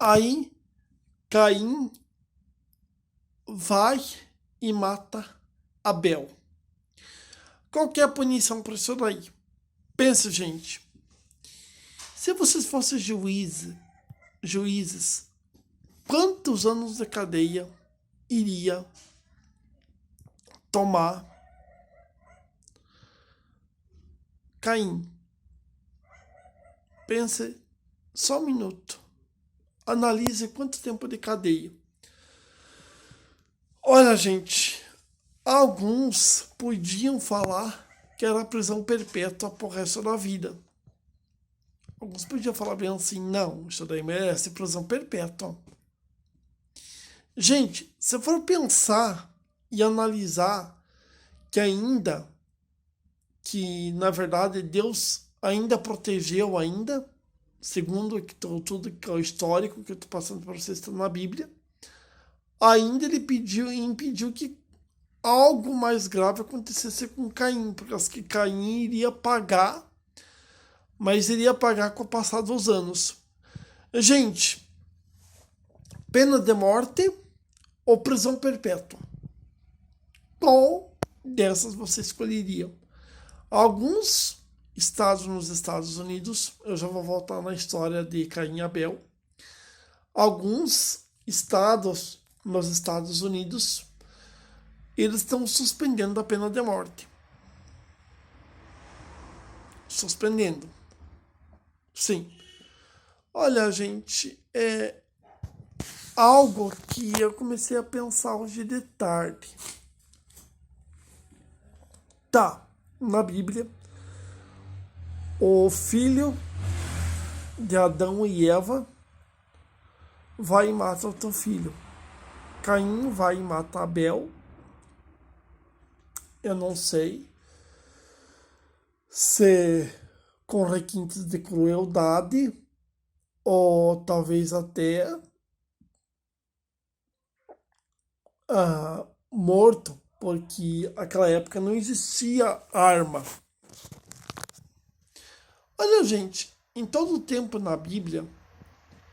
Aí Caim vai e mata Abel. Qual que é a punição para isso daí? Pensa, gente. Se vocês fossem juízes, quantos anos de cadeia iria tomar Caim? Pense só um minuto. Analise quanto tempo de cadeia. Olha, gente, alguns podiam falar que era prisão perpétua pro resto da vida. Alguns podiam falar bem assim, não, isso daí merece prisão perpétua. Gente, se for pensar e analisar que na verdade Deus ainda protegeu ainda, segundo tudo que é o histórico que eu estou passando para vocês, está na Bíblia, ainda ele impediu que algo mais grave acontecesse com Caim, porque acho que Caim iria pagar, mas iria pagar com o passar dos anos. Gente, pena de morte ou prisão perpétua? Qual dessas você escolheria? Alguns estados nos Estados Unidos, eu já vou voltar na história de Caim e Abel, alguns estados nos Estados Unidos, eles estão suspendendo a pena de morte. Suspendendo. Sim. Olha, gente, é algo que eu comecei a pensar hoje de tarde. Tá, na Bíblia, o filho de Adão e Eva vai e mata o teu filho. Caim vai e mata Abel. Eu não sei se com requintes de crueldade ou talvez até morto, porque naquela época não existia arma. Olha, gente, em todo o tempo na Bíblia,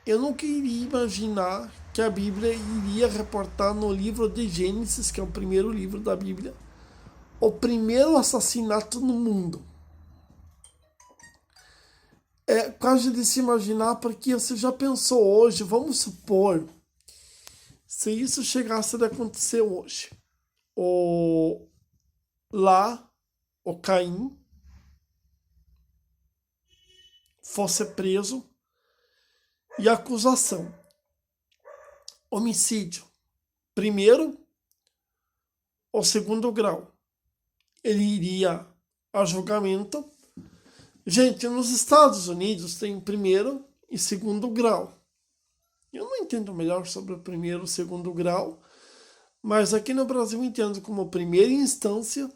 eu nunca iria imaginar que a Bíblia iria reportar no livro de Gênesis, que é o primeiro livro da Bíblia, o primeiro assassinato no mundo. É quase de se imaginar, porque você já pensou hoje, vamos supor, se isso chegasse a acontecer hoje, o Caim fosse preso e a acusação, homicídio, primeiro ou segundo grau, ele iria a julgamento. Gente, nos Estados Unidos tem primeiro e segundo grau. Eu não entendo melhor sobre o primeiro e segundo grau, mas aqui no Brasil eu entendo como primeira instância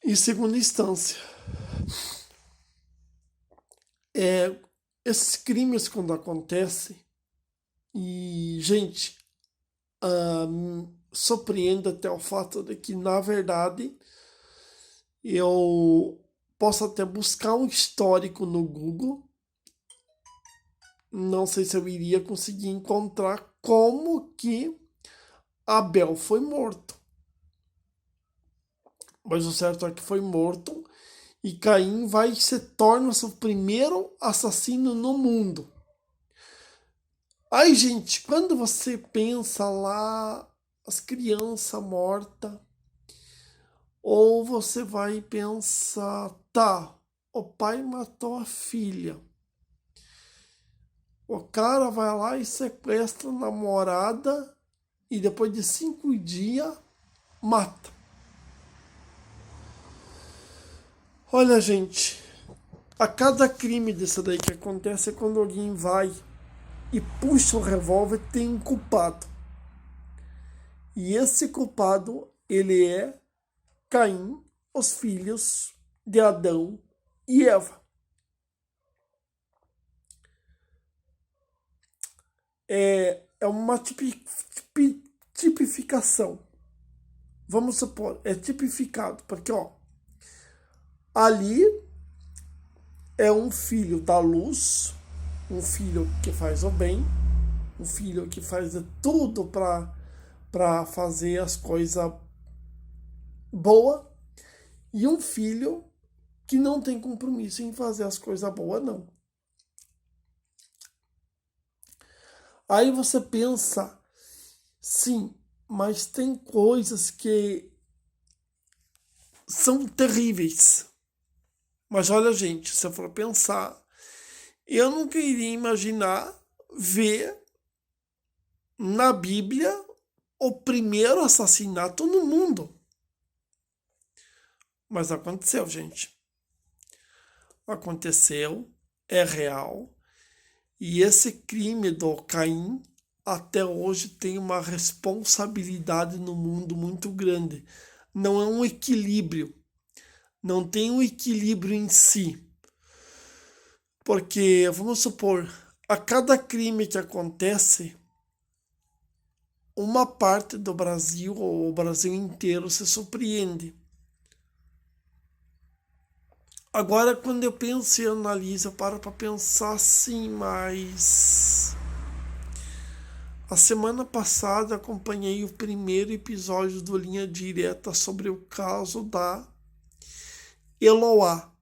e segunda instância. Esses crimes quando acontecem, e gente, surpreende até o fato de que, na verdade, eu posso até buscar um histórico no Google. Não sei se eu iria conseguir encontrar como que Abel foi morto. Mas o certo é que foi morto e Caim se torna o primeiro assassino no mundo. Aí, gente, quando você pensa lá as crianças mortas, ou você vai pensar, tá, o pai matou a filha. O cara vai lá e sequestra a namorada e depois de 5 dias mata. Olha, gente, a cada crime desse daí que acontece é quando alguém vai e puxa o revólver, tem um culpado. E esse culpado, ele é Caim, os filhos de Adão e Eva. É uma tipificação. Vamos supor, é tipificado, porque ali é um filho da luz Um filho que faz o bem, um filho que faz de tudo para fazer as coisas boas, e um filho que não tem compromisso em fazer as coisas boas, não. Aí você pensa, sim, mas tem coisas que são terríveis. Mas olha, gente, se eu for pensar, eu nunca iria imaginar ver na Bíblia o primeiro assassinato no mundo. Mas aconteceu, gente. Aconteceu, é real. E esse crime do Caim até hoje tem uma responsabilidade no mundo muito grande. Não é um equilíbrio. Não tem um equilíbrio em si. Porque, vamos supor, a cada crime que acontece, uma parte do Brasil, ou o Brasil inteiro, se surpreende. Agora, quando eu penso e analiso, eu paro para pensar assim, mas a semana passada acompanhei o primeiro episódio do Linha Direta sobre o caso da Eloá.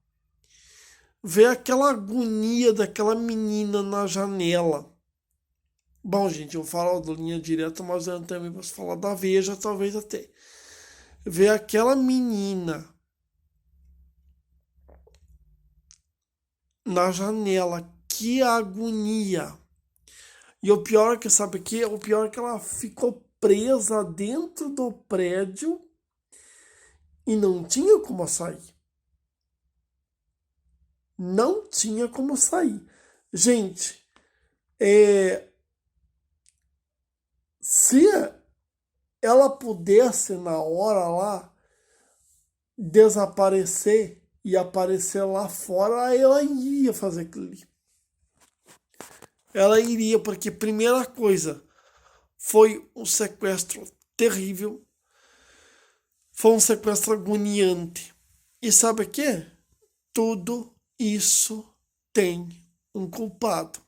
Ver aquela agonia daquela menina na janela. Bom, gente, eu falo do Linha Direta, mas eu também posso falar da Veja, talvez até. Ver aquela menina na janela, que agonia. E o pior é que, sabe o que? O pior é que ela ficou presa dentro do prédio e não tinha como sair. Não tinha como sair. Gente, se ela pudesse na hora lá desaparecer e aparecer lá fora, ela iria fazer aquilo ali. Ela iria, porque primeira coisa, foi um sequestro terrível, foi um sequestro agoniante. E sabe o que? Tudo isso tem um culpado.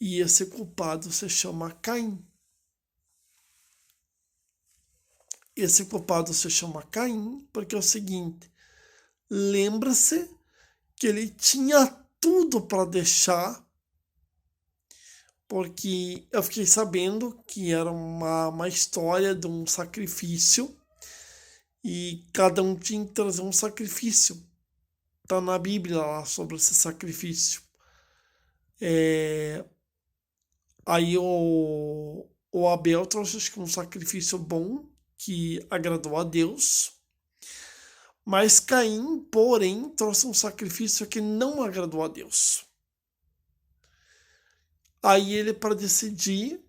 E esse culpado se chama Caim. Esse culpado se chama Caim porque é o seguinte: lembra-se que ele tinha tudo para deixar, porque eu fiquei sabendo que era uma história de um sacrifício e cada um tinha que trazer um sacrifício. Tá na Bíblia lá sobre esse sacrifício. Aí o Abel trouxe acho que um sacrifício bom que agradou a Deus. Mas Caim, porém, trouxe um sacrifício que não agradou a Deus. Aí ele, para decidir,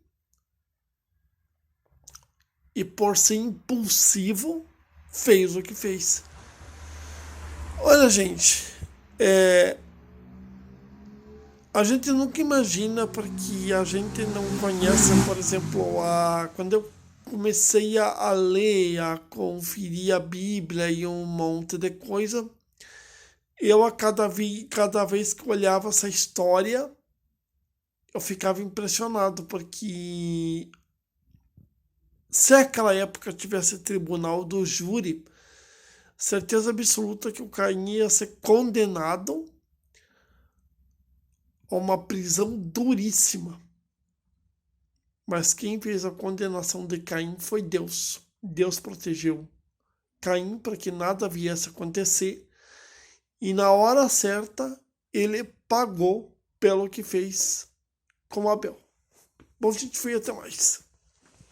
e por ser impulsivo, fez o que fez. Olha, gente, a gente nunca imagina porque a gente não conhece, por exemplo, quando eu comecei a ler, a conferir a Bíblia e um monte de coisa, eu cada vez que olhava essa história, eu ficava impressionado, porque se aquela época tivesse tribunal do júri, certeza absoluta que o Caim ia ser condenado a uma prisão duríssima. Mas quem fez a condenação de Caim foi Deus. Deus protegeu Caim para que nada viesse a acontecer. E na hora certa, ele pagou pelo que fez com Abel. Bom, gente, foi até mais.